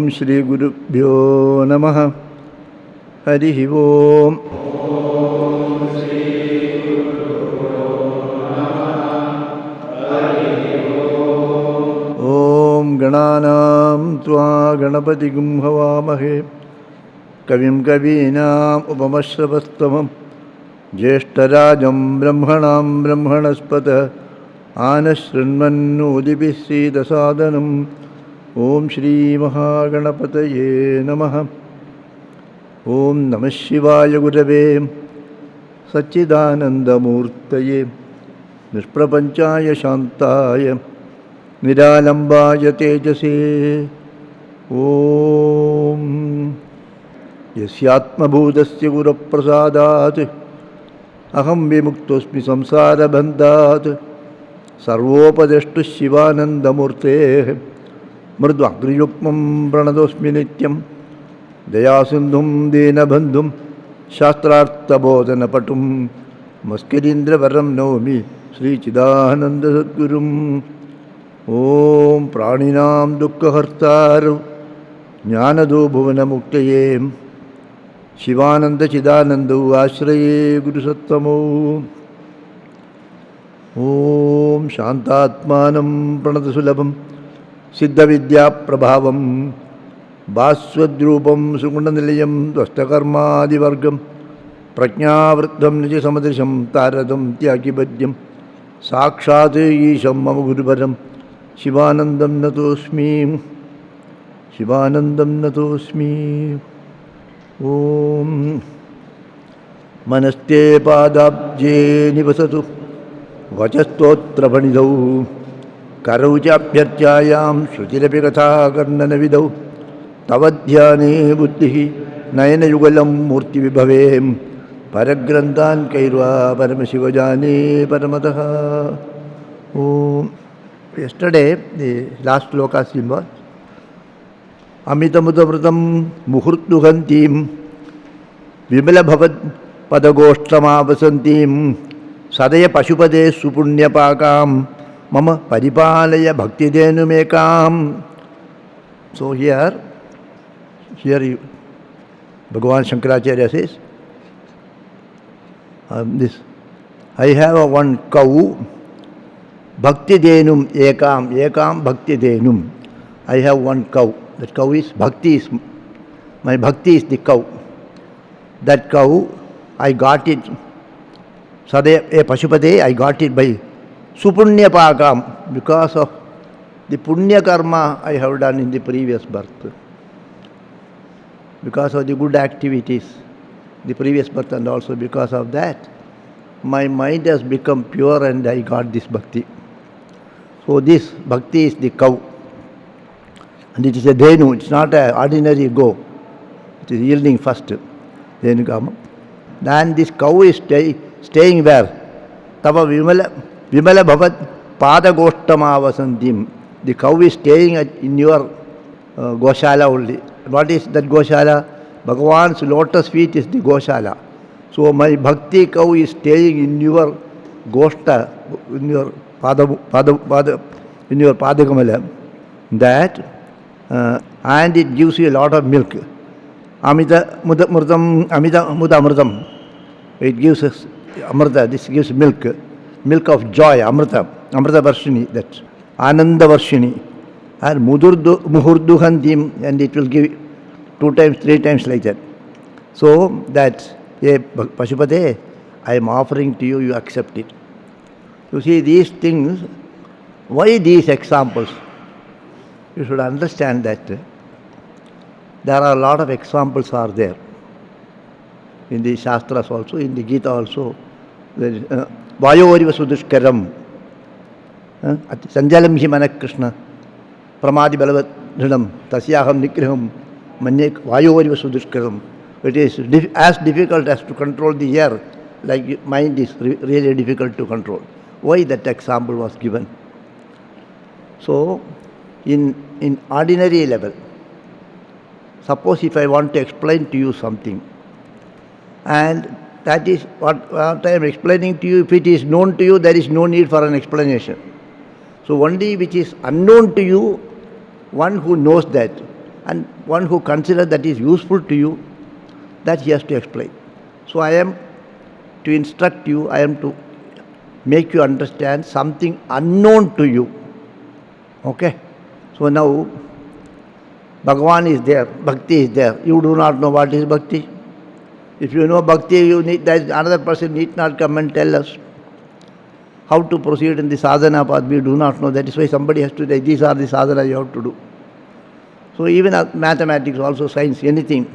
Shri Gurubhyo Namaha. Harihi Om. Om Gananam Tva Ganapatigum Havamahe Kavim Kavinam Upamashravastamam Jeshtarajam Brahmanam Brahmanaspata Anashrinmannudibhisida sadhanam. Om Shri Mahaganapataye Namaha. Om Namah Shivaya Gurave Satchidanandamurtaye Nishprapanchaya Shantaya Niralambaya Tejase. Om Yasyatma Bhudasya Guru Prasadat Aham Vimuktosmi Samsara Bandhat Sarvopadeshtu Shivanandamurte Mridvagriyukmam Pranadosmi Nityam Dayasindhum Dinabandhum Shastrarthabodhanapatum Maskirindra Nomi Sri Chidananda Sadgurum. Om Praninam Dukkhahartaru Jnanado Bhuvana Muktaye Sivananda Chidananda Ashraye Guru Sattamo. Om Shantatmanam Pranadasulabham Siddha Vidya Prabhavam Bhaswadrupam Sugundanilayam Dvastakarma Divargam Prajnavriddham Nija Samadrisham Taradam Tyagibhadyam Sakshat Isham Mama Guruparam Shivanandam Natosmi. Shivanandam Natosmi. Om Manaste Padabje Nivasatu Vachastotra Vanidau Karauchabhyarchayam Shrutirapikatha Karnanavidau Tavadhyane Buddhihi Nayana Yugalam Murti Vibhavem Paragrantan Kairva Paramasivajane Paramataha. Om. Yesterday, the last sloka was Amitamudavratam Muhurtuhantim Vimala Bhavad Padagoshtramavasantim Sadaya Pashupade Supunyapakam Mama Paripalaya Bhakti Denumekam. So here Bhagavan Shankaracharya says, this I have one cow, Bhakti Denum Ekam, Ekam Bhakti Denum. I have one cow. That cow is Bhakti. My Bhakti is the cow. That cow, I got it. Sadaya Pashupade, I got it by Supunya Pakam, because of the Punya Karma I have done in the previous birth. Because of the good activities, the previous birth, and also because of that, my mind has become pure and I got this Bhakti. So this Bhakti is the cow. And it is a Dhenu, it's not an ordinary go. It is yielding first. Dhenu Kama. Then this cow is staying where? Tava Vimala Bhavat Pada Goshtama Vasantim. The cow is staying in your Goshala only. What is that Goshala? Bhagavan's lotus feet is the Goshala. So my Bhakti cow is staying in your Goshta, in your in your Padakamala. That and it gives you a lot of milk. Amita Mudamurdam. It gives us Amrita. This gives milk of joy, Amrita Varshini, that Ananda Varshini. And Muhurduhantim, and it will give 2 times, 3 times like that. So that, Pashupade, I am offering to you, you accept it. You see these things, why these examples? You should understand that there are a lot of examples are there. In the Shastras also, in the Gita also. There is Vayoriva Sudushkaram. Sanjalam Himana Krishna. Pramadi Balavat Dhanam. Tasyaham Nikriham. Manyek Vayoriva Sudushkaram. It is as difficult as to control the air, like mind is really difficult to control. Why that example was given? So, in ordinary level, suppose if I want to explain to you something, and that is what I am explaining to you, if it is known to you, there is no need for an explanation. So only which is unknown to you, one who knows that, and one who considers that is useful to you, that he has to explain. So I am to instruct you, I am to make you understand something unknown to you. Okay? So now Bhagavan is there, Bhakti is there. You do not know what is Bhakti. If you know Bhakti, you need, that another person need not come and tell us how to proceed in the sadhana path. We do not know. That is why somebody has to say, these are the sadhana you have to do. So even mathematics, also science, anything,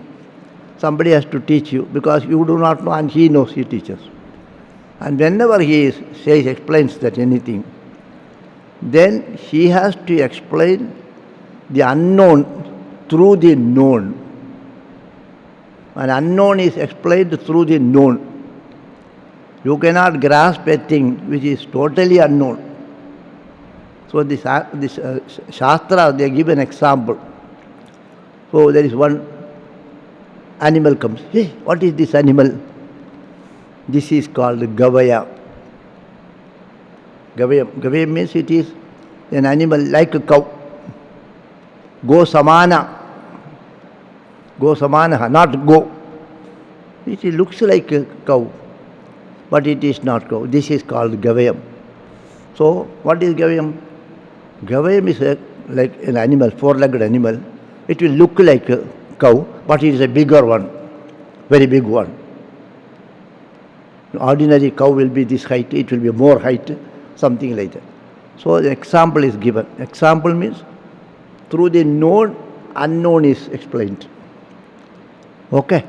somebody has to teach you, because you do not know and he knows, he teaches. And whenever he explains that anything, then he has to explain the unknown through the known. And unknown is explained through the known. You cannot grasp a thing which is totally unknown. So this Shastra, they give an example. So there is one animal comes. Hey, what is this animal? This is called Gavaya. Gavaya means it is an animal like a cow. Go samana. Go samana, not go. It looks like a cow, but it is not cow. This is called Gavayam. So what is Gavayam? Gavayam is like an animal, four-legged animal. It will look like a cow, but it is a bigger one, very big one. Ordinary cow will be this height, it will be more height, something like that. So the example is given. Example means through the known, unknown is explained. Okay.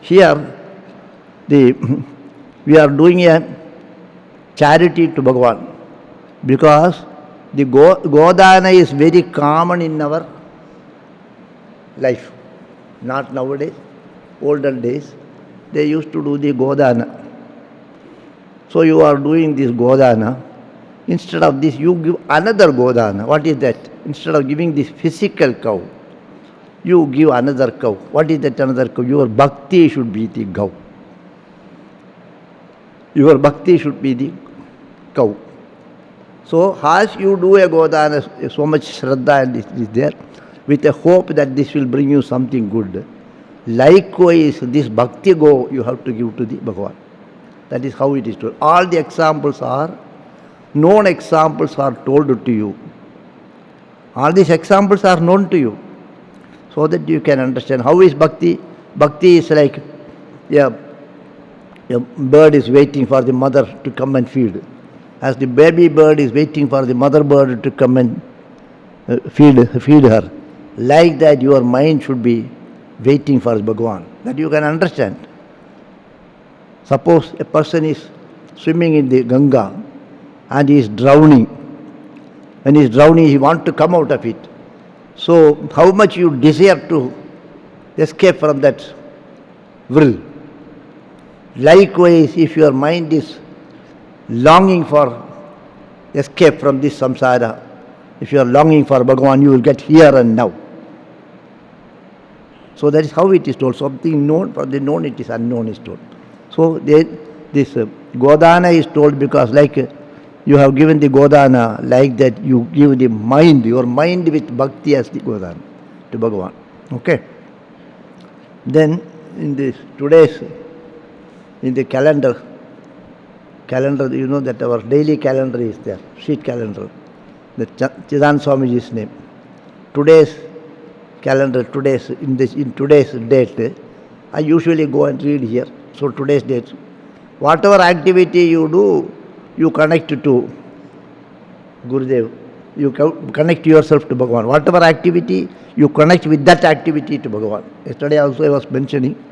Here we are doing a charity to Bhagavan, because the Godana is very common in our life. Not nowadays, olden days, they used to do the Godana. So you are doing this Godana. Instead of this, you give another Godana. What is that? Instead of giving this physical cow, you give another cow. What is that another cow? Your bhakti should be the cow. Your bhakti should be the cow. So as you do a Godana, so much Shraddha and is there, with a hope that this will bring you something good. Likewise, this bhakti go you have to give to the Bhagavan. That is how it is told. All the examples are, known examples are told to you. All these examples are known to you, so that you can understand how is bhakti. Bhakti is like a bird is waiting for the mother to come and feed. As the baby bird is waiting for the mother bird to come and feed her. Like that, your mind should be waiting for Bhagavan, that you can understand. Suppose a person is swimming in the Ganga and he is drowning. When he is drowning, he wants to come out of it. So, how much you desire to escape from that will. Likewise, if your mind is longing for escape from this samsara, if you are longing for Bhagavan, you will get here and now. So that is how it is told. Something known, for the known it is unknown is told. So this Godana is told because like you have given the Godana, like that you give the mind, your mind with bhakti as the Godana to Bhagavan. Okay. Then in this today's, in the calendar, you know that our daily calendar is there, sheet calendar, the Chidananda Swamiji's name. Today's calendar, in today's date, I usually go and read here. So today's date, whatever activity you do, you connect to Gurudev. You connect yourself to Bhagavan. Whatever activity, you connect with that activity to Bhagavan. Yesterday also I was mentioning,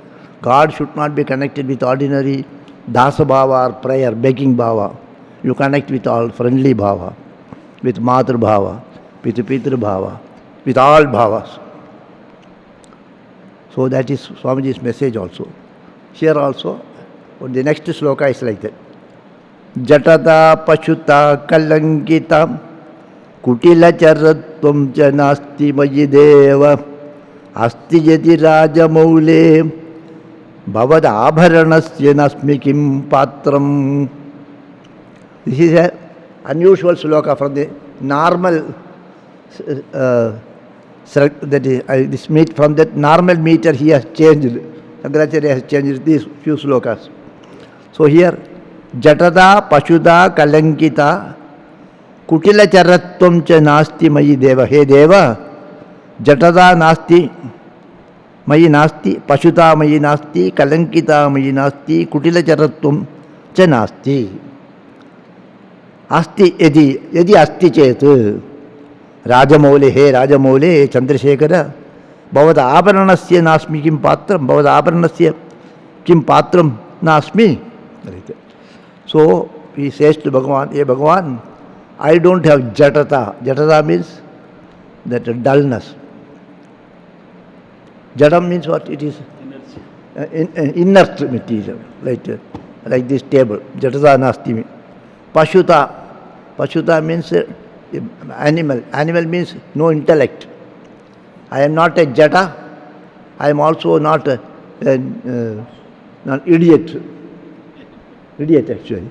God should not be connected with ordinary Dasa Bhava or prayer, begging Bhava. You connect with all friendly Bhava, with Matru Bhava, with Pitru Bhava, with all Bhavas. So that is Swamiji's message also. Here also, the next sloka is like that. Jatata Pashuta Kalankita Kutila Charatvam Janasti Majideva Asti Yati Raja Maule Bhavad Abharanasya Nasmikim Patram. This is an unusual sloka from the normal that is, this meat from that normal meter he has changed. Shankaracharya has changed these few slokas. So here, Jatada Pashuda Kalankita Kutila Charatvam cha Nasti Mayi Deva. He Deva, Jatada Nasti Mayi Nasti, Pashuta Mayi Nasti, Kalankita Mayi Nasti, Kutila Charatvam cha Nasti. Asti Yadi Asti Chet. Rajamoule, he Rajamoule, Chandrasekhara, Bhavada Abharanasya Nasmi Kim Patram, Bhavada Abharanasya Kim Patram Nasmi. So he says to Bhagavan, hey Bhagavan, I don't have jatata. Jatata means that dullness. Jadam means what? It is inert material, like this table. Jatata nasti. Pashuta means animal. Animal means no intellect. I am not a jata. I am also not an idiot. Idiot actually.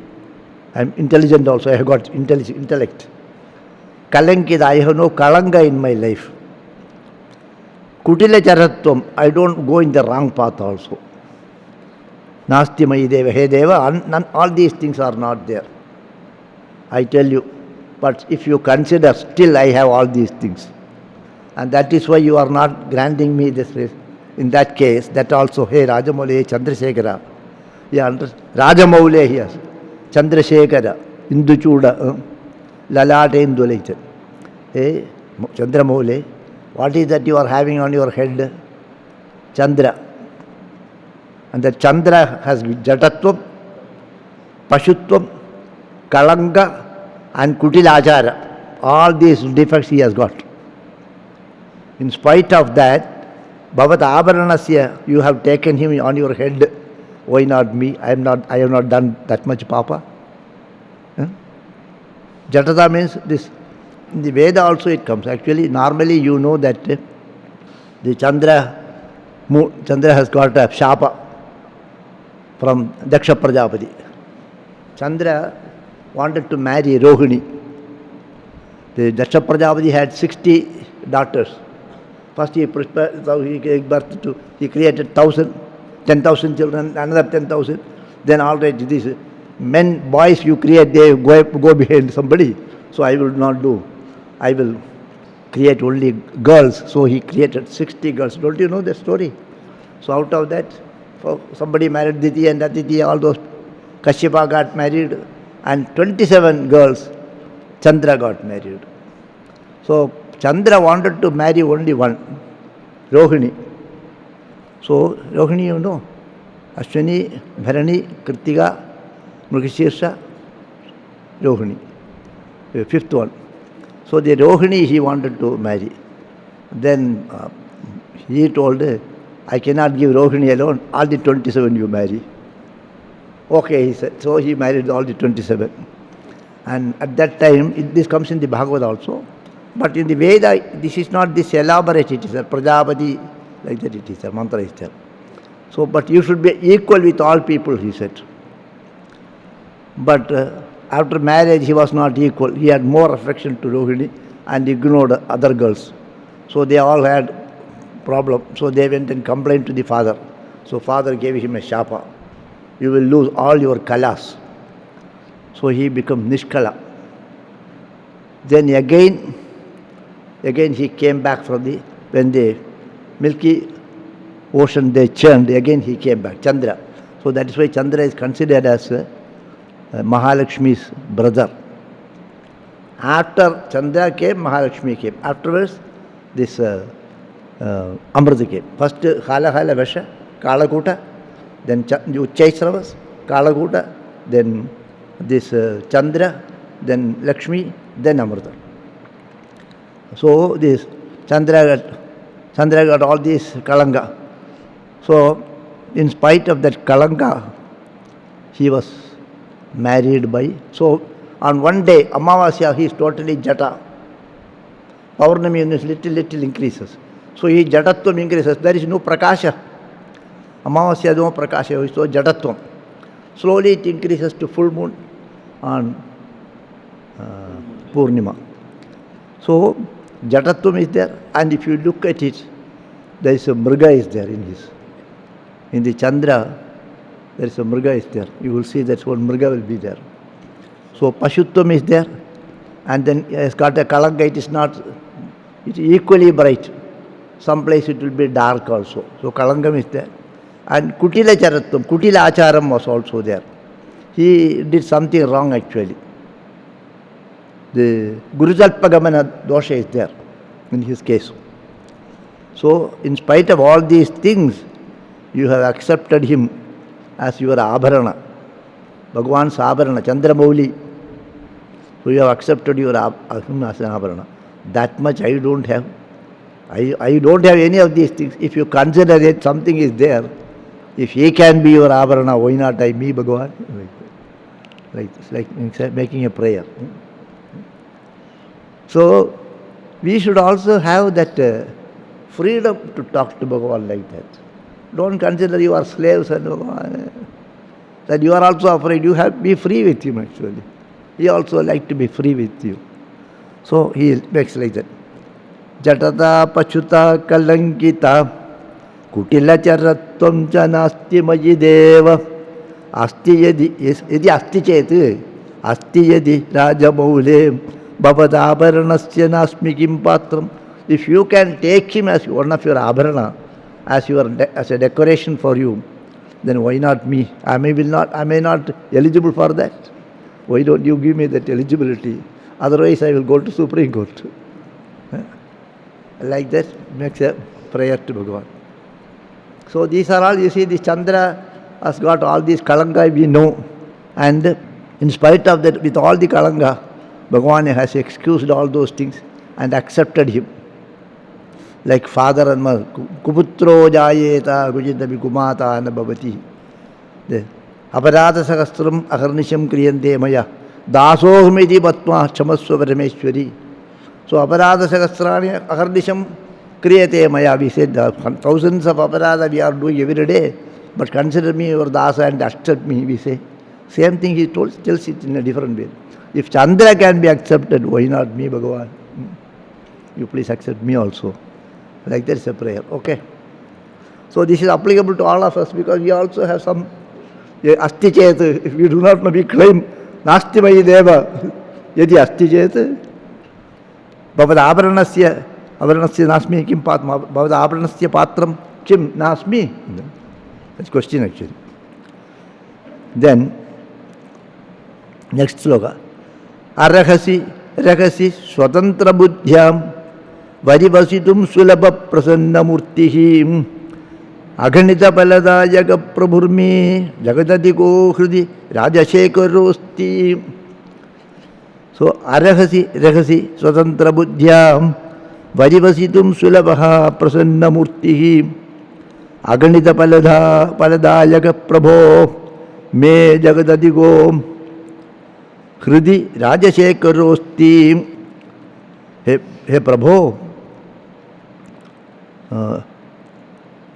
I am intelligent also. I have got intellect. Kalankita, I have no kalanga in my life. Kutila charatvam, I don't go in the wrong path also. Nasti mayi deva, he deva, all these things are not there. I tell you. But if you consider, still I have all these things. And that is why you are not granting me this race. In that case, that also, hey Rajamoule, Chandrasekhara. Yeah, Rajamoule here. Chandrasekhara, Induchuda, Lalate Indulate. Hey, Chandramoule, what is that you are having on your head? Chandra. And the Chandra has Jatatvam, Pashutvam, Kalanga, and Kutilachara. All these defects he has got. In spite of that, Bhavat Abharanasya, you have taken him on your head. Why not me? I have not done that much papa. Jatata means this. In the Veda also it comes. Actually, normally you know that the Chandra has got a shapa from Daksha Prajapati. Chandra wanted to marry Rohini. The Daksha Prajapati had 60 daughters. First he gave birth to, he created 10,000 children, another 10,000. Then all right, these men, boys you create, they go behind somebody. So I will not do. I will create only girls. So he created 60 girls. Don't you know the story? So out of that, somebody married Diti and Aditi, all those, Kashyapa got married, and 27 girls, Chandra got married. So Chandra wanted to marry only one, Rohini. So Rohini, you know, Ashwini, Bharani, Kritika, Mrigashirsha, Rohini, the fifth one. So the Rohini he wanted to marry. Then he told, I cannot give Rohini alone, all the 27 you marry. Okay, he said. So he married all the 27. And at that time, this comes in the Bhagavad also. But in the Veda, this is not this elaborate, it is a Prajapati, like that it is a mantra is there. So, but you should be equal with all people, he said. But after marriage, he was not equal. He had more affection to Rohini and ignored other girls. So they all had problem. So they went and complained to the father. So father gave him a shapa. You will lose all your kalas. So he became Nishkala. Then again he came back from when the milky ocean they churned, again he came back, Chandra. So that is why Chandra is considered as Mahalakshmi's brother. After Chandra came, Mahalakshmi came. Afterwards, this Amrita came. First Khala Vasha, Kalakuta, then Uchchaisravas, Kalakuta, then this Chandra, then Lakshmi, then Amrita. So this Chandra got all this Kalanga. So in spite of that Kalanga, he was married by. So on one day, Amavasya, he is totally Jata. Paurnami is little increases. So he Jatatvam increases. There is no Prakasha. Amavasya no Prakasha, so Jatatvam. Slowly it increases to full moon on Purnima. So Jatatvam is there, and if you look at it, there is a mriga is there in the Chandra, there is a mriga is there. You will see that one mriga will be there. So Pashutvam is there, and then it has got a kalanga, it is equally bright. Some place it will be dark also. So kalangam is there. And Kutila Charatvam, Kutila Acharam was also there. He did something wrong actually. The Gurujalpagamana dosha is there in his case. So, in spite of all these things, you have accepted him as your Abharana, Bhagavan's Abharana, Chandramauli. So, you have accepted him as an Abharana. That much I don't have. I don't have any of these things. If you consider that something is there, if he can be your Abharana, why not me, Bhagavan? Like making a prayer. So, we should also have that freedom to talk to Bhagavan like that. Don't consider you are slaves and that you are also afraid. You have to be free with him actually. He also like to be free with you. So, he makes like that. Jatata pachuta kalankita kutila charatvam cha nasti maji deva asti yadi asti chet asti yadi rajamoule bhavadabaranasya nasmi kim patram. If you can take him as one of your abharana, as a decoration for you, then why not me? I may not eligible for that. Why don't you give me that eligibility? Otherwise I will go to Supreme Court. Like that makes a prayer to Bhagavan. So these are all, you see, the Chandra has got all these kalanga we know, and in spite of that, with all the kalanga, Bhagavan has excused all those things and accepted him. Like father and mother, kuputro jayeta gujitabi kumata anabhavati. Aparada sakastram akarnisham kriyante maya dasohmiti patma chamasva parameshwari. So aparada sahasrani akarnisham kriyate maya. We said thousands of aparada we are doing every day, but consider me your dasa and accept me, we say. Same thing he tells it in a different way. If Chandra can be accepted, why not me, Bhagavan? You please accept me also. Like that is a prayer. Okay. So this is applicable to all of us because we also have some asti chet. If we do not know, we claim nasti mayi deva. Yadi asti chet. Bhavada abharanasya nasmi kim patma. Bhavada abharanasya patram kim nasmi. That's question actually. Then, next sloka. Arahasi swatantra buddhyam varivasitum sulabha prasanna murtihi aganita paladayaga prabhurmi jagadadiko hridi rajashekarosti. So, arahasi swatantra buddhyam varivasitum sulabha prasanna murtihi aganita paladayaga prabho me jagadadiko hridi rajashekarosti. Hey Prabhu,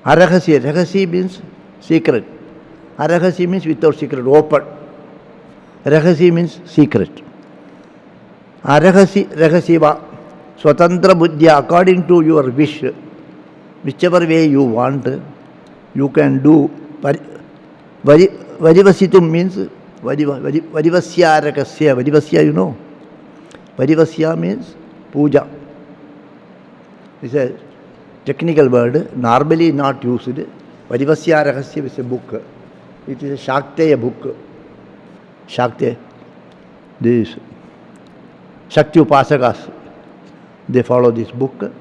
Arahasi means secret. Arahasi means without secret, open. Rahasi means secret. Rahasiva, Swatantra Buddhya, according to your wish, whichever way you want, you can do. Varivasitum means Varivasya Rakasya. Varivasya, you know. Varivasya means puja. It's a technical word, normally not used. Varivasya Rahasya is a book. It is a Shakteya book. Shakteya. This Shakti Upasakas, they follow this book.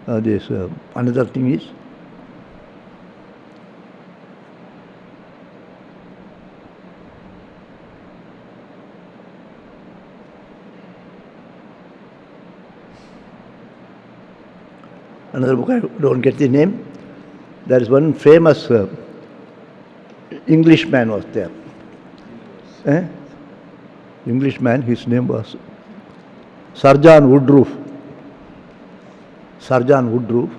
Another thing is another book, I don't get the name. There is one famous Englishman was there. Englishman, his name was Sir John Woodroof. Sir John Woodroof.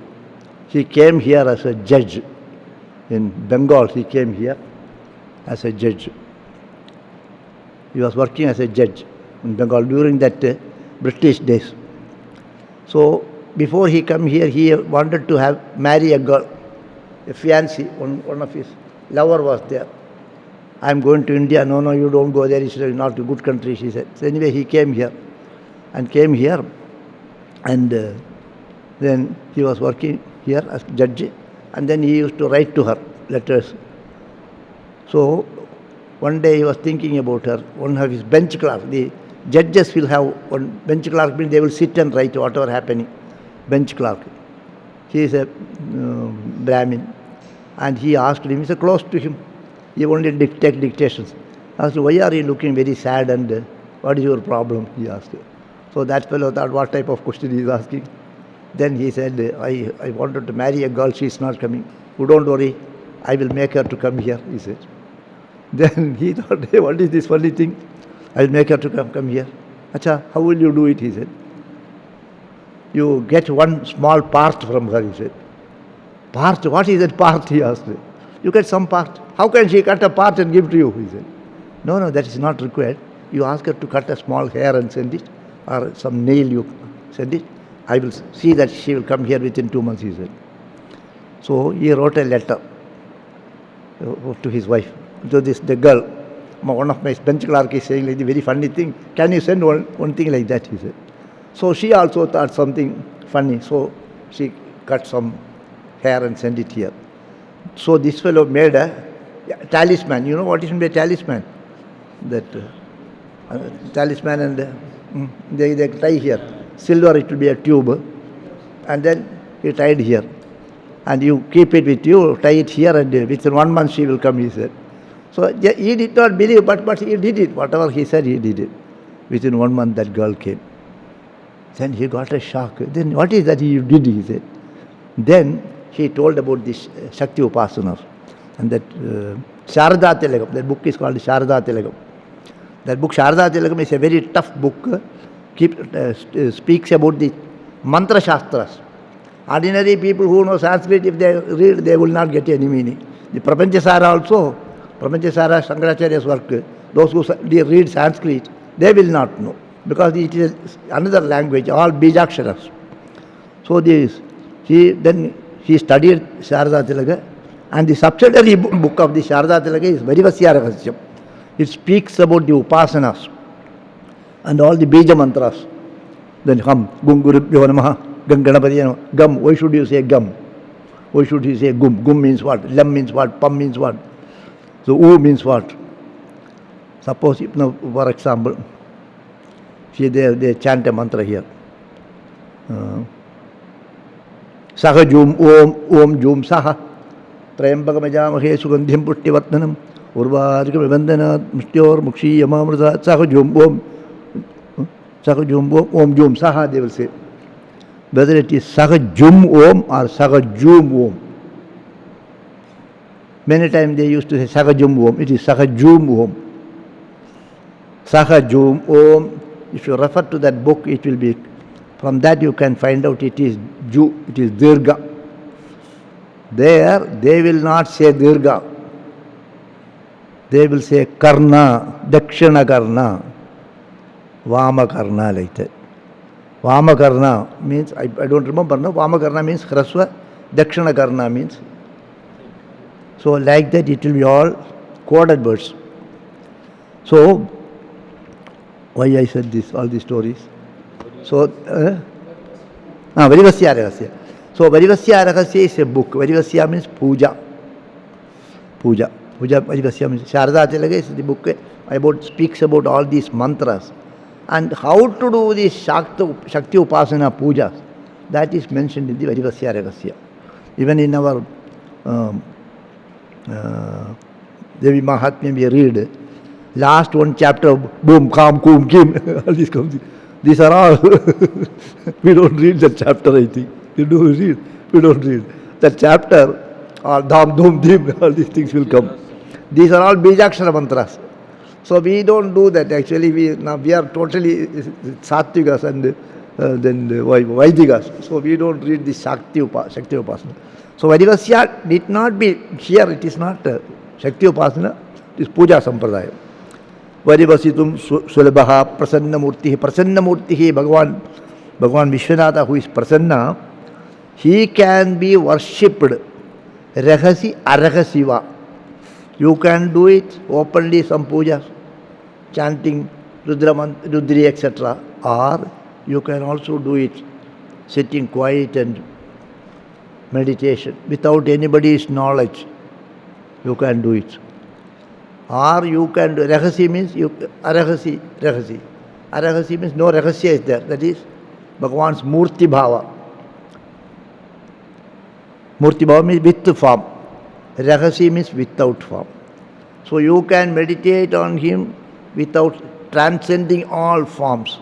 He came here as a judge. In Bengal, he came here as a judge. He was working as a judge in Bengal during that British days. So before he come here, he wanted to marry a girl, a fiancée. One of his lover was there. I am going to India. No, no, you don't go there. It's not a good country, she said. So anyway, he came here. And then he was working here as judge. And then he used to write to her letters. So one day he was thinking about her. One of his bench clerks, the judges will have one bench clerk, means they will sit and write whatever happening. Bench clerk. He is a Brahmin. And he asked him, he's close to him. He only take dictations. I asked, why are you looking very sad and what is your problem? He asked. So that fellow thought, what type of question he is asking? Then he said, I wanted to marry a girl, she is not coming. You don't worry, I will make her to come here, he said. Then he thought, hey, what is this funny thing? I will make her to come here. Acha, how will you do it, he said. You get one small part from her, he said. Part? What is that part, he asked. You get some part. How can she cut a part and give to you, he said. No, that is not required. You ask her to cut a small hair and send it, or some nail you send it. I will see that she will come here within 2 months, he said. So he wrote a letter to his wife. So the girl, one of my bench clerk is saying like the very funny thing. Can you send one thing like that, he said. So she also thought something funny. So she cut some hair and sent it here. So this fellow made a talisman. You know what is a talisman? That talisman, and they tie here. Silver, it will be a tube, and then he tied here. And you keep it with you, tie it here, and within 1 month she will come, he said. So he did not believe, but he did it. Whatever he said, he did it. Within 1 month, that girl came. Then he got a shock. Then what is that you did, he said. Then he told about this Shakti Upasanas. And that Sharada Tilakam, that book is called Sharada Tilakam. That book, Sharada Tilakam, is a very tough book. Speaks about the mantra shastras. Ordinary people who know Sanskrit, if they read, they will not get any meaning. The Prapanchasara also, Prapanchasara, Shankaracharya's work, those who read Sanskrit, they will not know, because it is another language, all Bijaksharas. So he studied Sharada Tilaka, and the subsidiary book of the Sharada Tilaka is Varivasya Rahasyam. It speaks about the Upasanas and all the Bija mantras. Then Gum Gurubhyo Namaha, Gam Ganapati Namaha. Gum, why should you say Gum? Why should you say Gum? Gum means what? Lam means what? Pam means what? So U means what? Suppose, for example, they chant a mantra here. Saha Jum Om Jum Saha Trayambakamaja Sugandhim Puttivatnanam Urvarika Vivandana Mustyor Mukshi Yamamrata Saha Jum Om Saha Jum Om Jum Saha, they will say. Whether it is Saha Jum Om or Saha Jum Om. Many times they used to say Saha Jum Om. It is Saha Jum Om. Saha Jum Om. If you refer to that book, it will be, from that you can find out it is Dirga. There, they will not say Dirga. They will say Karna, Dakshina Karna, Vama Karna, like that. Vama Karna means, I don't remember, no? Vama Karna means Hraswa, Dakshina Karna means. So like that it will be all coded words. So, why I said this, all these stories? So, Varivasya Rahasya. So, Varivasya Rahasya is a book. Varivasya means puja. Puja, Varivasya means Sharada Tilaka is the book speaks about all these mantras. And how to do this Shakti Upasana pujas, that is mentioned in the Varivasya Rahasya. Even in our Devi Mahatmya we read, last one chapter, boom, kam, kum, kim, all these comes. These are all, we don't read that chapter, I think. We don't read. That chapter, all dham, dhum, dhim, all these things will come. These are all Bijakshara mantras. So we don't do that. Actually, we are totally Satvikas and then Vaidikas. So we don't read the Shakti Upasana. So Varivasya need not be here. It is not Shakti Upasana. It is Puja Sampradaya. Varivasitum Sulabha Prasanna Murtihi. Prasanna Murtihi, Bhagavan Bhagavan Vishwanatha, who is Prasanna, he can be worshipped Rahasi Arahasiva. You can do it openly, some pujas, chanting Rudri, etc. Or you can also do it sitting quiet and meditation without anybody's knowledge. You can do it. Or you can do Rahasi means Arahasi. Arahasi means no Rahasya is there. That is Bhagavan's Murti Bhava. Murti Bhava means with form. Rahasi means without form. So you can meditate on him without transcending all forms,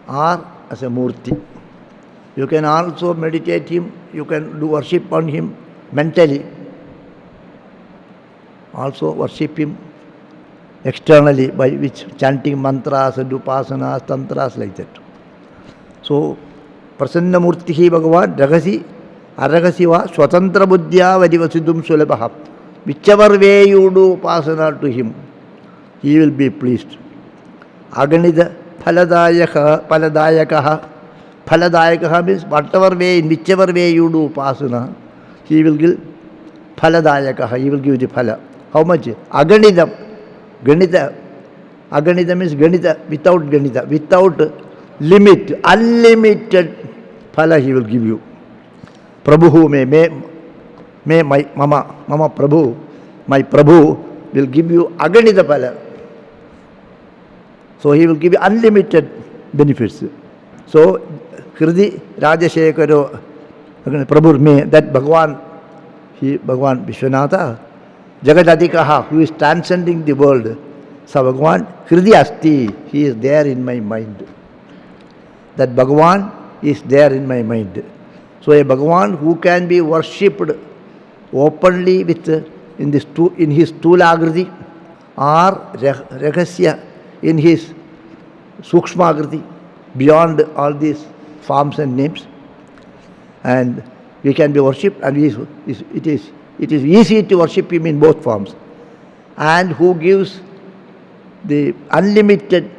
or as a Murti. You can also meditate him, you can do worship on him mentally. Also worship him externally by which chanting mantras and upasanas, tantras like that. So, Prasanna Murtihi Bhagavan Rahasi Arahasiva Swatantra Buddhya Vadivasidum Sulabha. Whichever way you do upasana to him, he will be pleased. Aganida Paladayakaha. Paladayakaha means whatever way, in whichever way you do upasana, he will give Paladayakaha, he will give the phala. How much? Aganidam. Ganita. Aganita means Ganita, without Ganita, without limit, unlimited phala he will give you. Prabhu may my Mama Prabhu, my Prabhu will give you Aganita phala. So he will give you unlimited benefits. So Hridi Rajashekaro Prabhu may, that Bhagavan Vishwanatha, Jagadadikaha, who is transcending the world, Sa Bhagavan Hridi Asti, he is there in my mind. That Bhagavan is there in my mind. So a Bhagavan who can be worshipped openly in his Stulagriti or Rahasya in his Sukshmagriti, beyond all these forms and names, and we can be worshipped, and it is easy to worship him in both forms, and who gives the unlimited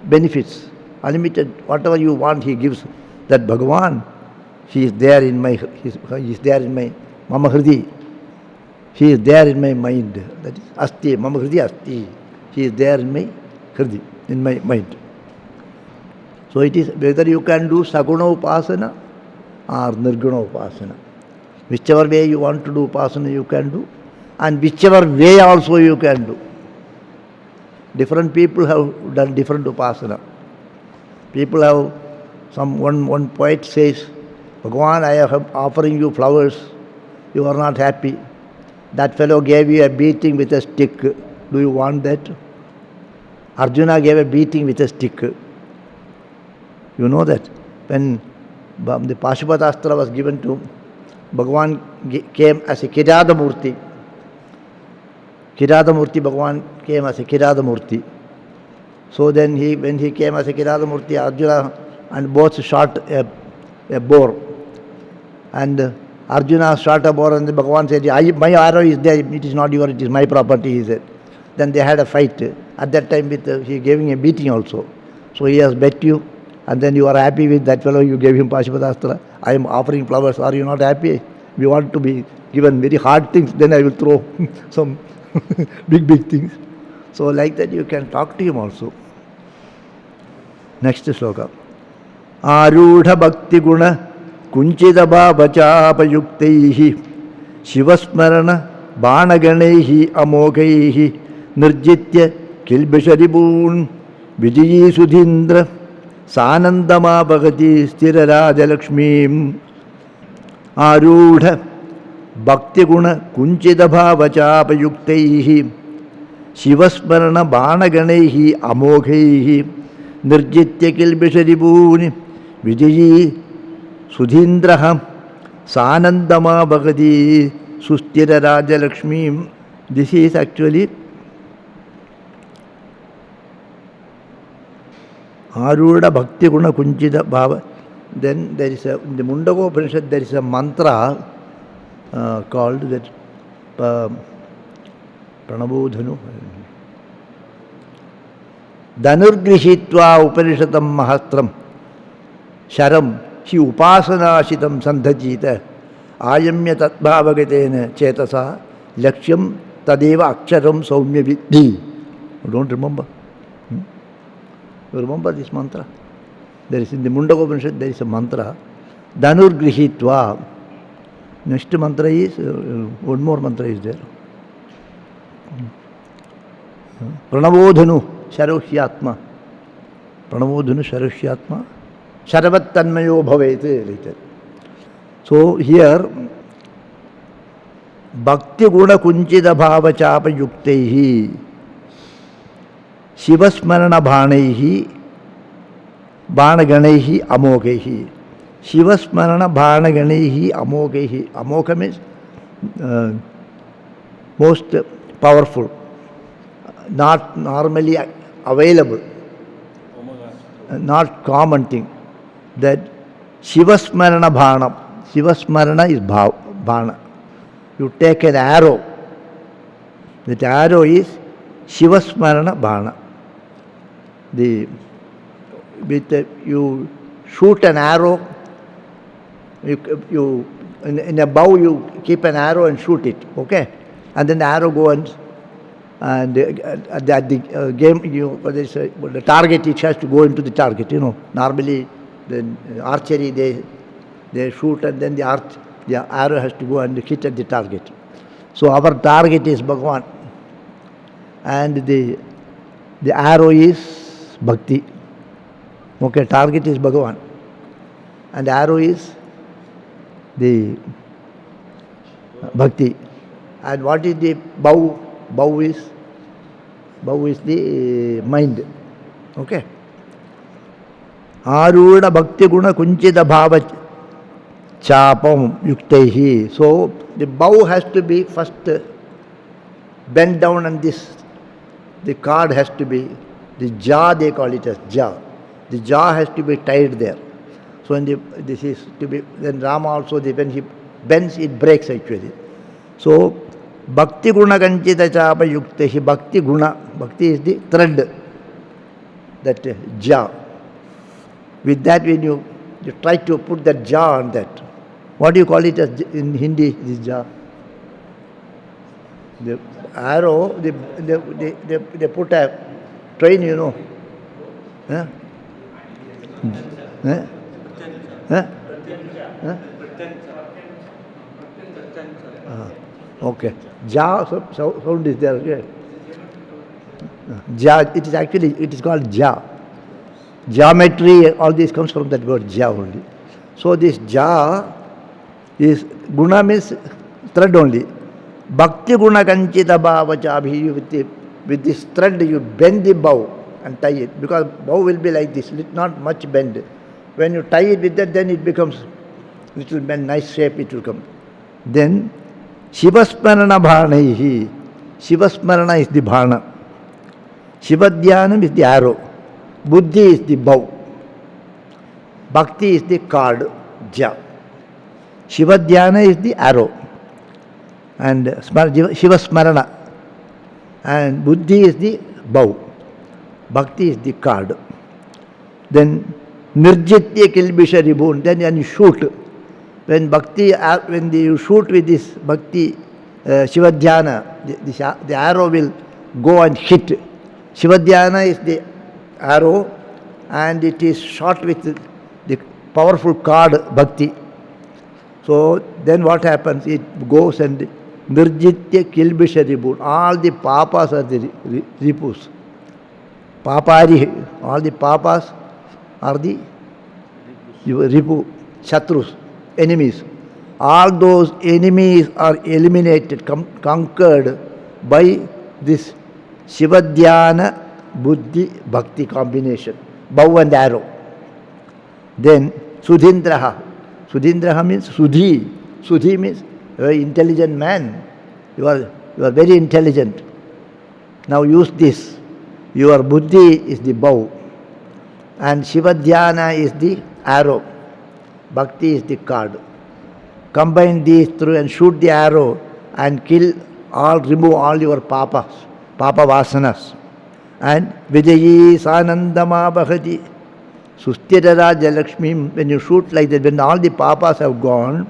benefits, unlimited whatever you want he gives. That Bhagavan, he is there in my Mama Hridi, he is there in my mind. That is Asti, Mama Hridi Asti, he is there in my Hridi, in my mind. So it is whether you can do Saguna Upasana or Nirguna Upasana. Whichever way you want to do Upasana you can do, and whichever way also you can do. Different people have done different Upasana. People have, one poet says, Bhagavan, I am offering you flowers, you are not happy. That fellow gave you a beating with a stick. Do you want that? Arjuna gave a beating with a stick. You know that when the Pashupatastra was given to Bhagavan, came as a Kirada Murti. Kirada Murti, Bhagavan came as a Kirada Murti. So then when he came as a Kirada Murti, Arjuna and both shot a boar. And Arjuna shot a boar, and the Bhagavan said, my arrow is there, it is not yours, it is my property, he said. Then they had a fight. At that time he gave him a beating also. So he has bet you, and then you are happy with that fellow, you gave him Pashupatastra. I am offering flowers, are you not happy? We want to be given very hard things, then I will throw some big things. So like that you can talk to him also. Next sloka. Arudha Bhakti Guna Kunchida Bhavachapayuktaihi Shivasmarana Banaganaihi Amogaihi Nirjitya Kilbisharibun Vijayi Sudhindra Sanandama Bhagati Sthira Rajalakshmi. Arudha Bhakti Guna Kunchida Bhavachapayuktaihi Shivasmarana Banaganaihi Amogaihi Nirjitya Kilbisharibun Vijayi Sudhindra Sanandama Bhagati Sustira Rajalakshmi. This is actually Arudha Bhakti Guna Kunchida Bhava. Then there is in the Mundaka Upanishad there is a mantra called that Pranabodhanu Dhanurgrihitva Upanishatam Mahastram Sharam, he upasanashitam sandhajita, ayamya tatbhavagatena chetasa, lakshyam tadeva aksharam saumya vidhi. You don't remember? You remember this mantra? There is in the Mundaka Upanishad, there is a mantra, Dhanur Grihitva. Next mantra is, one more mantra is there. Pranavodhanu Sharohyatma. Pranavodhanu Sharohyatma. Sharavat Tanmayo Bhavete. Like that. So here, Bhakti Guna Kunchida Bhava Chapa Yuktehi Shivasmarana Bhanaihi Bhanaganaihi Amokaihi. Shivasmarana Bhanaganaihi Amokaihi. Amoka means most powerful, not normally available, not common thing. That Shivasmarana Bhanam. Shivasmarana is Bhana. You take an arrow. That arrow is Shivasmarana Bhana. You shoot an arrow, you in a bow you keep an arrow and shoot it, okay? And then the arrow goes and at the game, the target, it has to go into the target, Normally, the archery, they shoot and then the arrow has to go and hit at the target. So our target is Bhagavan. And the arrow is Bhakti. Okay, target is Bhagavan. And the arrow is the Bhakti. And what is the bow? Bow is the mind. Okay. Arudha Bhakti Guna Kunchita Bhava Chapam Yuktehi. So the bow has to be first bent down, and the card has to be, the jaw they call it as jaw. The jaw has to be tied there. So this is to be, then Rama also, when he bends, it breaks actually. So Bhakti Guna Kanchita Chapa Yuktehi, Bhakti Guna, Bhakti is the thread, that jaw. With that, when you try to put that jaw on that, what do you call it as in Hindi, this jaw? The arrow, they put a train, Huh? Huh? Huh? Huh? Okay. Ja sound is there. Okay. Ja, it is called ja. Geometry, all this comes from that word ja only. So this ja is, guna means thread only. Bhakti guna kanchita bhava chabhi, with this thread you bend the bow and tie it, because bow will be like this, not much bend. When you tie it with that, then it becomes little bend, nice shape it will come. Then Shivasmarana Bhanaihi. Shivasmarana is the Bhana. Shivadhyanam is the arrow. Buddhi is the bow. Bhakti is the card, ja. Shivadhyana is the arrow. And Shivasmarana. And Buddhi is the bow. Bhakti is the card. Then Nirjitya Kilbisha Ribun. Then when you shoot, when you shoot with this Bhakti Shivadhyana, the arrow will go and hit. Shivadhyana is the arrow, and it is shot with the powerful card Bhakti. So then what happens? It goes and Nirjitya Kilbisha Ribun. All the papas are the ripus. Papari, all the papas are the ripu, shatrus, enemies. All those enemies are eliminated, conquered by this Shivadhyana Buddhi Bhakti combination, bow and arrow. Then Sudhindraha. Sudhindraha means Sudhi. Sudhi means very intelligent man. You are very intelligent. Now use this. Your Buddhi is the bow, and Shivadhyana is the arrow. Bhakti is the card. Combine these through and shoot the arrow and remove all your papa vasanas. And Vijayi Sanandama Bhagati. Sustirara Lakshmi, when you shoot like that, when all the papas have gone,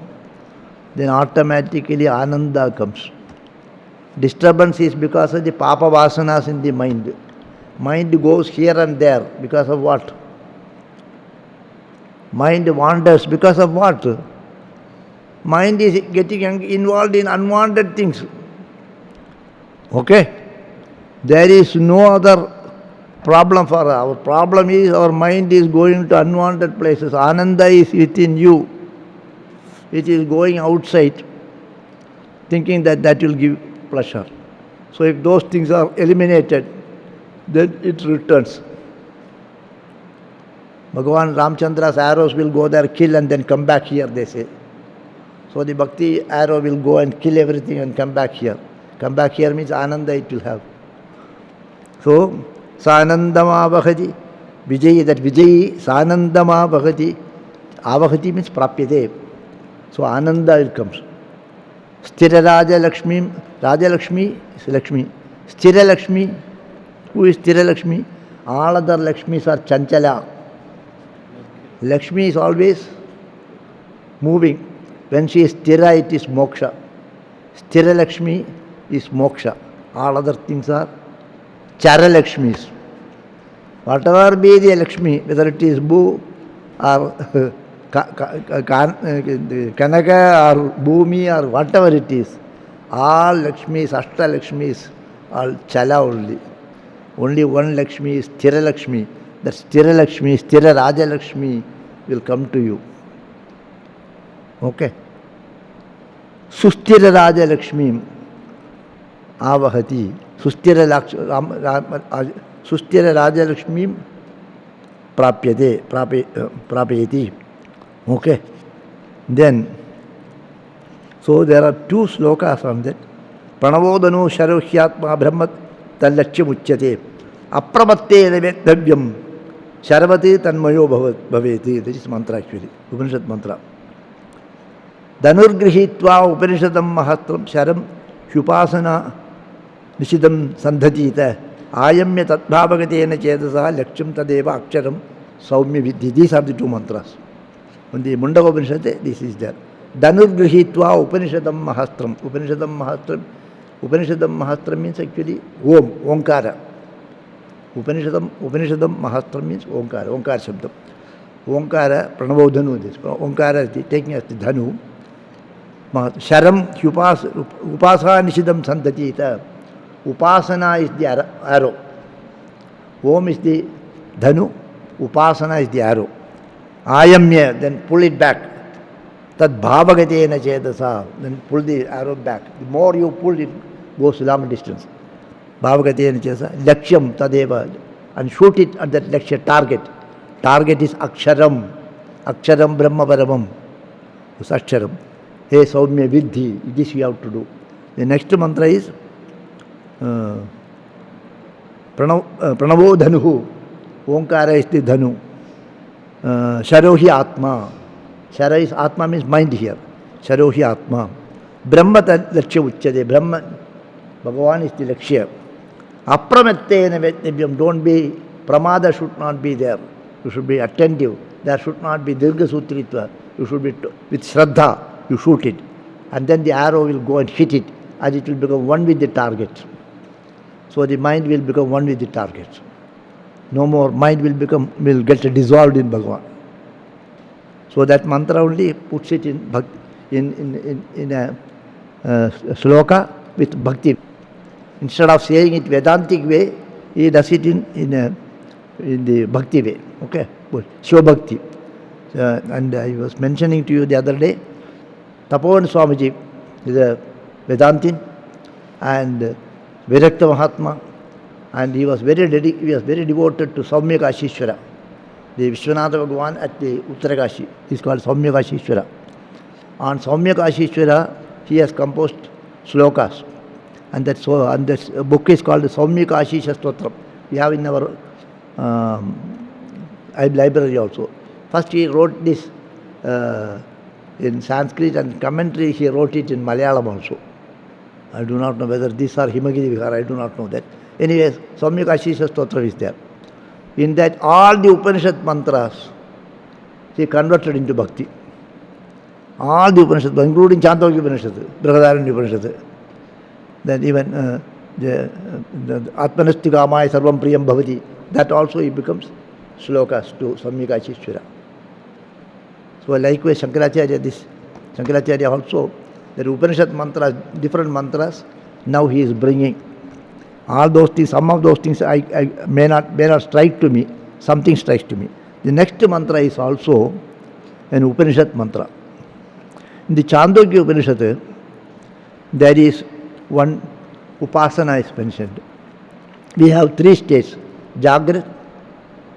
then automatically Ananda comes. Disturbance is because of the papa vasanas in the mind. Mind goes here and there because of what? Mind wanders because of what? Mind is getting involved in unwanted things. Okay? There is no other problem for us. Our problem is our mind is going to unwanted places. Ananda is within you. It is going outside, thinking that that will give pleasure. So if those things are eliminated, then it returns. Bhagavan Ramchandra's arrows will go there, kill and then come back here, they say. So the bhakti arrow will go and kill everything and come back here. Come back here means Ananda it will have. So, Sanandama Avahati, Vijayi, that Vijayi, Sanandama Avahati, Avahati means Prapyate. So Ananda it comes. Sthira Raja Lakshmi, Raja Lakshmi is Lakshmi. Sthira Lakshmi, who is Sthira Lakshmi? All other Lakshmis are Chanchala. Lakshmi is always moving. When she is Sthira, it is Moksha. Sthira Lakshmi is Moksha. All other things are Chara Lakshmis. Whatever be the Lakshmi, whether it is Bhu or Kanaka or Bhumi or whatever it is, all Lakshmis, Ashta Lakshmis, all Chala only. Only one Lakshmi is Sthira Lakshmi. That Sthira Lakshmi, Sthira Raja Lakshmi will come to you. Okay? Susthira Raja Lakshmi Avahati. Susthira Raja Lakshmi Prapyati. Okay? Then, so there are two slokas on that. Pranavodanu Sharohyatma Brahmat Tallachya Muchyate. Apramatte Nevethavyam Sharavati Tanmayo Bhaveti. This is mantra actually. Upanishad mantra. Dhanurgrihitva Upanishadam Mahatram Sharam Shupasana Nishidam Sandhatita Ayamya Tatbhavagatena Chedasa Laksham Tadeva Aksharam Saumya Vidhi. These are the two mantras. On the Mundaka Upanishad, this is there. Dhanurgrihitva Upanishadam Mahastram. Upanishadam Mahastram means actually Om, Omkara. Upanishadam Mahastram means Omkara, Omkara Shabdam. Omkara, Pranavodhanu, this. Omkara is taking as the Dhanu. Sharam, Upasa Nishidam Sandhatita. Upasana is the arrow. Om is the Dhanu. Upasana is the arrow. Ayamya, then pull it back. Tad bhavagatena chedasa, then pull the arrow back. The more you pull, it goes long distance. Bhavagatena chedasa, lakshyam tadeva, and shoot it at that lakshya target. Target is aksharam. Aksharam brahma paramam. It's aksharam. Hey Saumya Vidhi, this you have to do. The next mantra is Pranavo Dhanuhu. Omkara is the Dhanu. Sharohi Atma. Shara is Atma means mind here. Sharohi Atma. Brahma Lakshya Uchyate. Brahma, Bhagavan is the Lakshya. Apramattena Vetnibhyam. Don't be, Pramada should not be there. You should be attentive. There should not be Dirgha Sutritva. You should be with Shraddha. You shoot it. And then the arrow will go and hit it. And it will become one with the target. So the mind will become one with the target. No more mind will get dissolved in Bhagavan. So that mantra only puts it in a sloka with bhakti. Instead of saying it Vedantic way, he does it in the bhakti way. Okay? Shiva Bhakti. And I was mentioning to you the other day, Tapovan Swamiji is a Vedantin and Virakta Mahatma, and he was very devoted to Saumya Kashishwara. The Vishwanatha Bhagavan at the Uttarakashi is called Saumya Kashishwara. On Saumya Kashishwara, he has composed slokas. And this book is called Saumya Kashisha Stotram. We have in our library also. First he wrote this in Sanskrit, and commentary he wrote it in Malayalam also. I do not know whether these are Himagiri Vihara, I do not know that. Anyways, Saumya Kashisha Stotra is there. In that all the Upanishad mantras, he converted into bhakti. All the Upanishads, including Chandra Upanishad, Brihadaranyaka Upanishad. Then even the Atmanastikāmāya sarvam priyam bhavati, that also he becomes shlokas to Samyaka Chishvara. So likewise Shankaracharya also, the Upanishad mantras, different mantras, now he is bringing. All those things, some of those things I may not strike to me, something strikes to me. The next mantra is also an Upanishad mantra. In the Chandogya Upanishad, there is one upasana is mentioned. We have 3 states, Jagrat,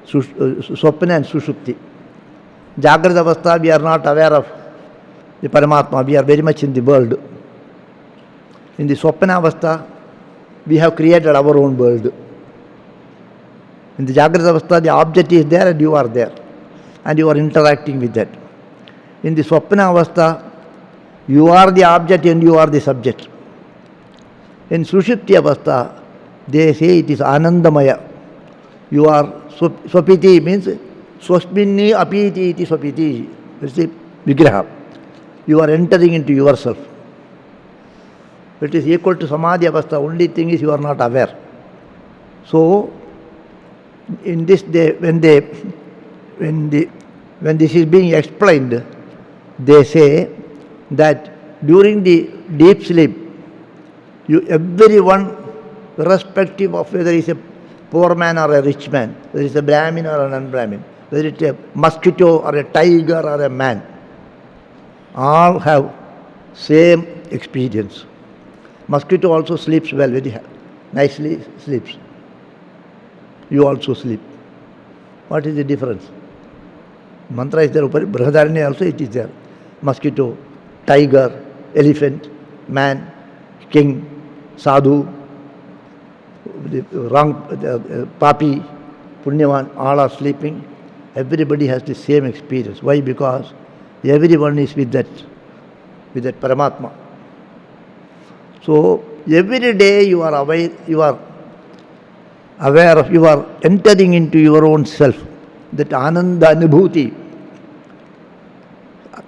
Swapna and Sushupti. Jagrat Avastha, we are not aware of the Paramatma, we are very much in the world. In the Swapna Avastha, we have created our own world. In the Jagrat Avastha, the object is there and you are there. And you are interacting with that. In the Swapna Avastha, you are the object and you are the subject. In Sushupti Avastha, they say it is Anandamaya. You are Swapiti, means Swasminni apiti iti Swapiti. It's the Vigraha. You are entering into yourself. It is equal to Samadhi Avastha. Only thing is you are not aware. So, in this day, when this is being explained, they say that during the deep sleep, everyone, irrespective of whether he is a poor man or a rich man, whether he is a Brahmin or an un-Brahmin, whether it is a mosquito or a tiger or a man, all have same experience. Mosquito also sleeps well, very nicely sleeps. You also sleep. What is the difference? Mantra is there, Brihadaranyaka also it is there. Mosquito, tiger, elephant, man, king, sadhu, papi, punyavan, all are sleeping. Everybody has the same experience. Why? Because everyone is with that Paramatma. So every day you are aware of, you are entering into your own self. That Ananda Anubhuti.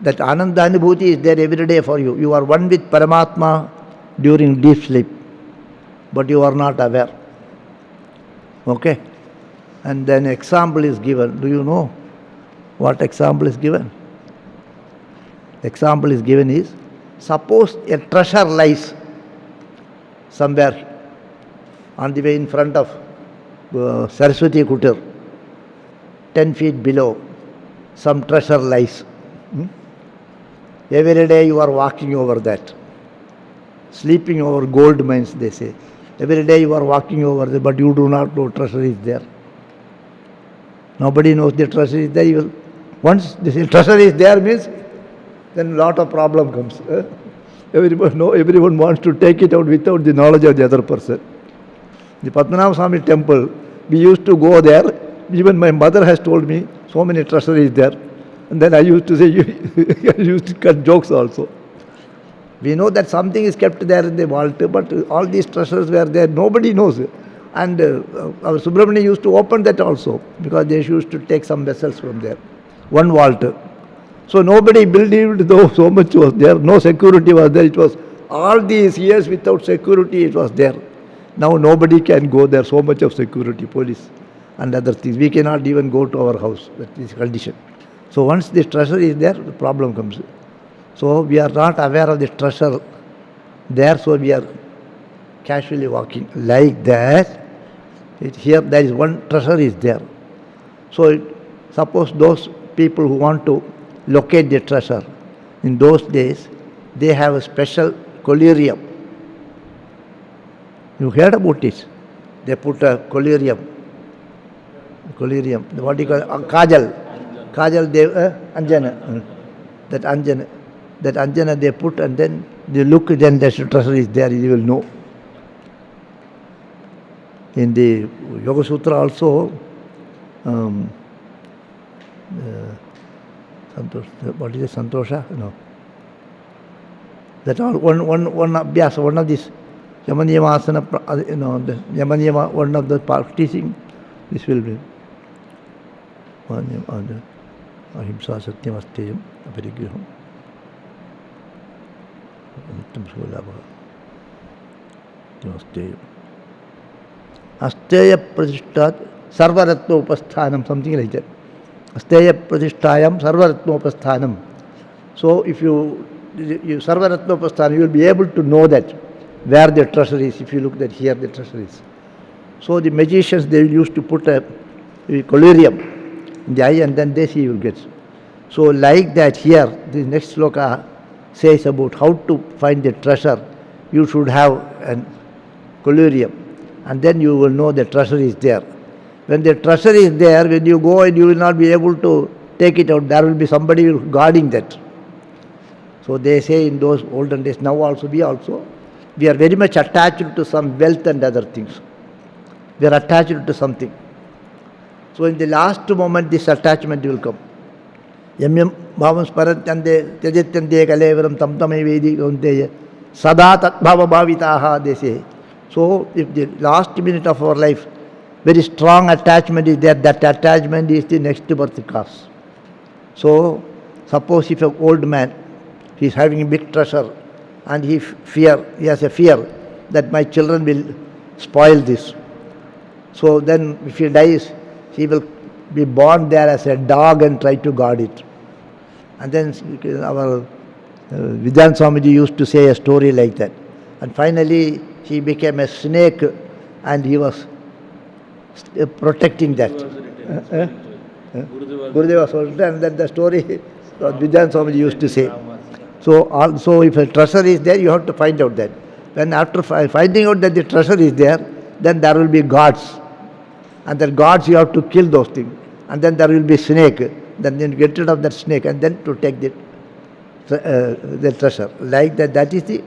That Ananda Anubhuti is there every day for you. You are one with Paramatma during deep sleep. But you are not aware. Okay? And then example is given. Do you know what example is given? Example is given is, suppose a treasure lies somewhere on the way in front of Saraswati Kutir, 10 feet below, some treasure lies. Every day you are walking over that. Sleeping over gold mines, they say. Every day you are walking over there, but you do not know treasure is there. Nobody knows the treasure is there. Once the treasure is there means, then a lot of problem comes. Everyone wants to take it out without the knowledge of the other person. The Padmanabha Swami temple, we used to go there. Even my mother has told me, so many treasure is there. And then I used to say, I used to cut jokes also. We know that something is kept there in the vault, but all these treasures were there, nobody knows. And our Subramania used to open that also, because they used to take some vessels from there. One vault. So nobody believed though so much was there, no security was there. It was all these years without security, it was there. Now nobody can go there, so much of security, police and other things. We cannot even go to our house, that is condition. So once the treasure is there, the problem comes. So we are not aware of the treasure there, so we are casually walking like that. Here there is one treasure is there. So suppose those people who want to locate the treasure, in those days they have a special collyrium. You heard about it? They put a collyrium. What do you call it? Kajal. Kajal, Anjana. That Anjana they put, and then they look, then the treasure is there, you will know. In the Yoga Sutra also, what is it, Santosha? No. That all one abhyasa, one of these Yamaniyama asana, Yamaniyama, one of the teaching, this will be. ahimsa satyam asteyam aparigraham nityam sulabha asteyam asteya pratishtat sarvaratma upasthanam, something like that. Asteya pratishtayam sarvaratma upasthanam. So if you sarvaratma upasthanam, you will be able to know that where the treasure is. If you look that here the treasure is. So the magicians, they used to put a collyrium in the eye and then they see you will get. So like that here, the next sloka says about how to find the treasure. You should have a collyrium and then you will know the treasure is there. When the treasure is there, when you go and you will not be able to take it out, there will be somebody guarding that. So they say in those olden days, now also, we are very much attached to some wealth and other things. We are attached to something. So in the last moment, this attachment will come. Yam bhavam sparantande tyajatyante kalevaram tamtamai vedi gaunteya sada tat bhava bhavitaha, they say. So if the last minute of our life, very strong attachment is there, that attachment is the next birth cause. So suppose if an old man, he is having a big treasure and he has a fear that my children will spoil this. So then if he dies, he will be born there as a dog and try to guard it. And then our Vidyan Swamiji used to say a story like that. And finally he became a snake and he was protecting that. Gurudeva was written, and then the story Vidyan Swamiji used to say. So also if a treasure is there, you have to find out that. Then after finding out that the treasure is there, then there will be gods. And the gods, you have to kill those things. And then there will be snake. Then you get rid of that snake and then to take the treasure. Like that, that is the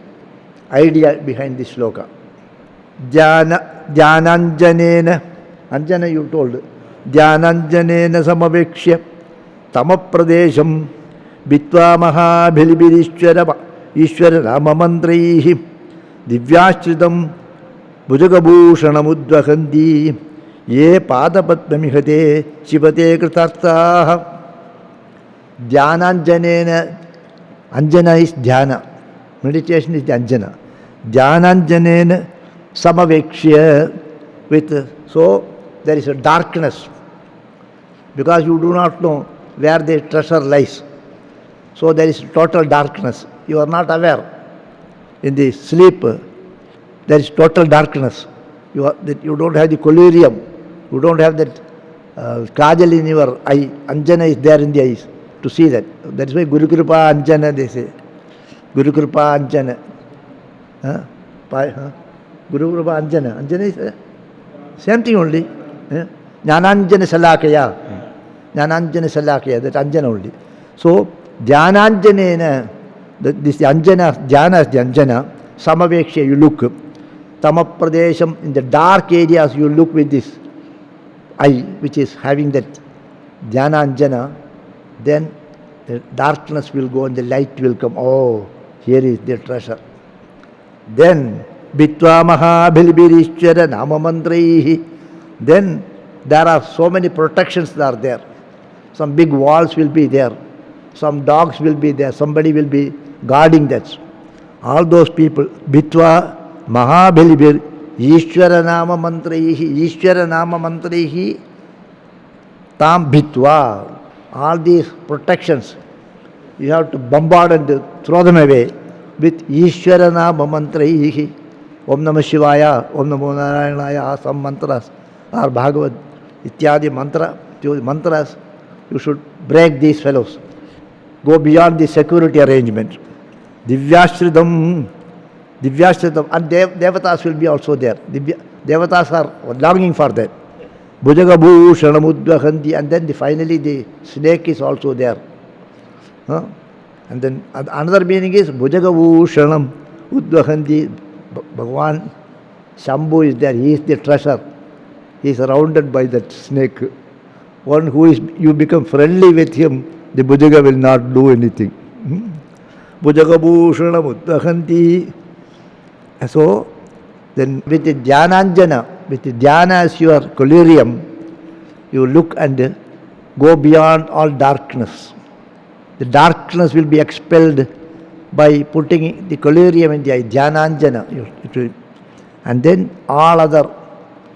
idea behind this sloka. Dhyananjanena, Anjana you told, Dhyananjanena samavekshya tamapradesham bitva mahabhilibirishwara ramamantraihi divyashridam bhujagabhushanamudvakanti ye padapatmamihate shivate kritarthaha. Dhyananjanena, Anjana is dhyana, meditation is the Anjana. Dhyananjanena samavekshya, with, so there is a darkness because you do not know where the treasure lies. So there is total darkness. You are not aware. In the sleep, there is total darkness. You don't have the collyrium. You don't have that kajal in your eye. Anjana is there in the eyes to see that. That is why Guru Kripa Anjana, they say. Guru Kripa Anjana. Guru Kripa Anjana. Anjana is same thing only. Jnananjana Salakaya. Jnananjana Salakaya, that Anjana only. So, Dhyananjanena, this Anjana, Jnana is the Anjana, Samaveksha, you look. Tamapradesham, in the dark areas, you look with this eye, which is having that Dhyananjana, then the darkness will go and the light will come. Oh, here is the treasure. Then, Bitva Mahabhilibirishwara Namamantraihi, then there are so many protections that are there. Some big walls will be there. Some dogs will be there. Somebody will be guarding that. All those people, Bitva Mahabhilibir Ishwara Nama Mantraihi Tam Bitva. All these protections, you have to bombard and throw them away with Ishwara Nama Mantraihi. Om Namah Shivaya, Om Namo Narayanaya, some mantras, or Bhagavad, Ityadi mantras, you should break these fellows. Go beyond the security arrangement. Divyashridam, and Devatas will be also there. Devatas are longing for that. Bhujagabhushanamudvakanti, and then finally the snake is also there. And then another meaning is Bhujagabhushanam udvakanti. Bhagavan Shambhu is there, he is the treasure. He is surrounded by that snake. One who is, you become friendly with him, the Bhujaga will not do anything. Bhujagabhushanam udvakanti. So, then with the Dhyananjana, with the Dhyana as your collyrium, you look and go beyond all darkness. The darkness will be expelled by putting the collyrium in the eye, dhyananjana. And then all other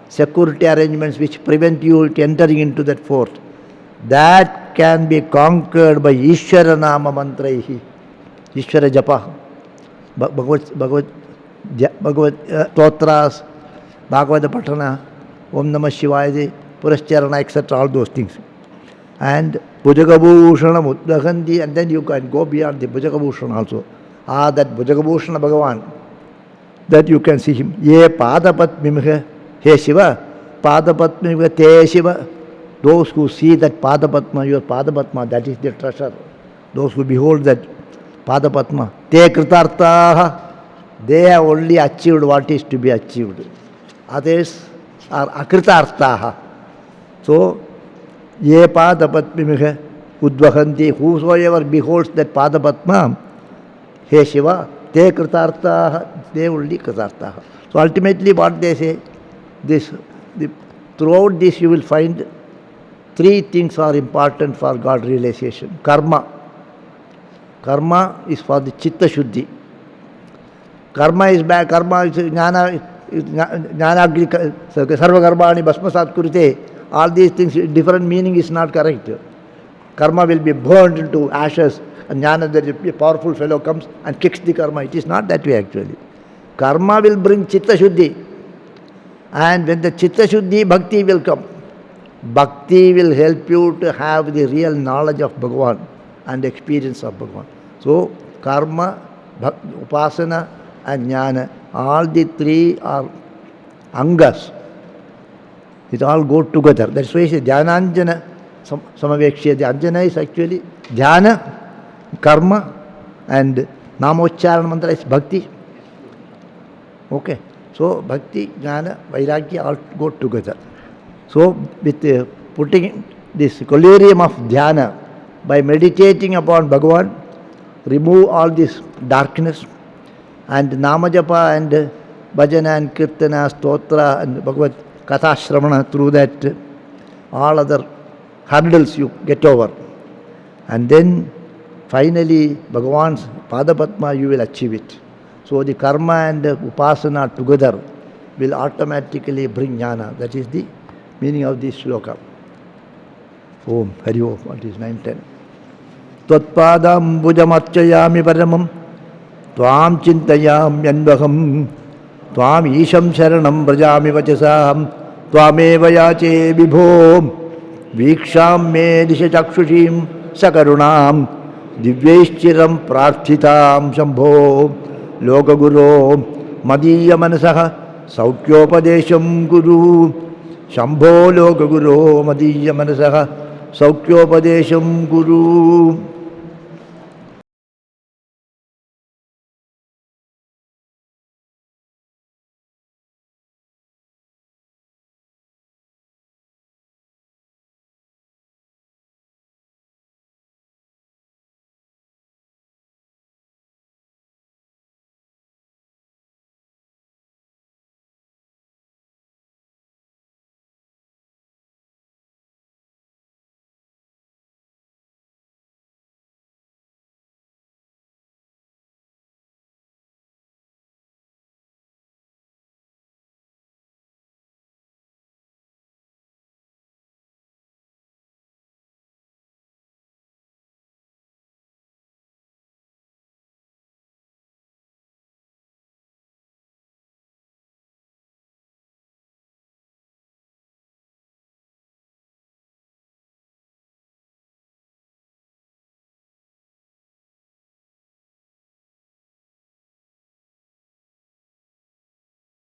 security arrangements which prevent you entering into that fort, that can be conquered by Ishvara Nama Mantraihi, Ishvara Japa, Bhagavad Totras, Bhagavad Patana, Om Namah Shivaya, Purascharana, etc., all those things. And Bhujagabhushana Muddhakanti, and then you can go beyond the Bhujagabhushana also. That Bhujagabhushana Bhagavan, that you can see him. Ye Padapatmimha, He Shiva, Padapatmimha Te Shiva. Those who see that Padapatma, your Padapatma, that is the treasure. Those who behold that Padapatma, Te Kritartaha, they have only achieved what is to be achieved. Others are Akritartaha. So, Ye Padapatmimha Udvahanti, whosoever beholds that Padapatma, He Shiva, Te Kritartaha, they only Kritartaha. So ultimately what they say, throughout this you will find three things are important for God realization. Karma. Karma is for the Chitta Shuddhi. Karma is bad. Karma is Jnana Sarva Karmani Bhasmasat Kurite. All these things, different meaning is not correct. Karma will be burned into ashes, and Jnana, there is a powerful fellow comes and kicks the karma. It is not that way actually. Karma will bring Chitta Shuddhi. And when the Chitta Shuddhi, Bhakti will come. Bhakti will help you to have the real knowledge of Bhagavan and experience of Bhagavan. So, karma, upasana and jnana, all the three are angas. It all go together. That's why I say dhyananjana samavekshya. The anjana is actually dhyana, karma and namocharana mantra is bhakti. Okay. So, bhakti, jnana, vairagya all go together. So, with putting this collyrium of dhyana, by meditating upon Bhagavan, remove all this darkness, and namajapa and bhajana and kirtana, stotra and Bhagavad Katha Shravana, through that all other hurdles you get over. And then finally Bhagavan's Padapatma you will achieve it. So the karma and upasana together will automatically bring jnana. That is the meaning of this shloka. Om Hari Om. What is 9-10? Tvatpadam bhujamarchayami paramam tvam chintayam yanvaham tvam isham sharanam brajami vachasam tvameva yache vibhom viksham me disha chakshushim sakarunam divyeshchiram prarthitam shambho lokaguro madhya manasaha saukyopadesham guru shambho lokaguro madhya manasaha saukyopadesham guru.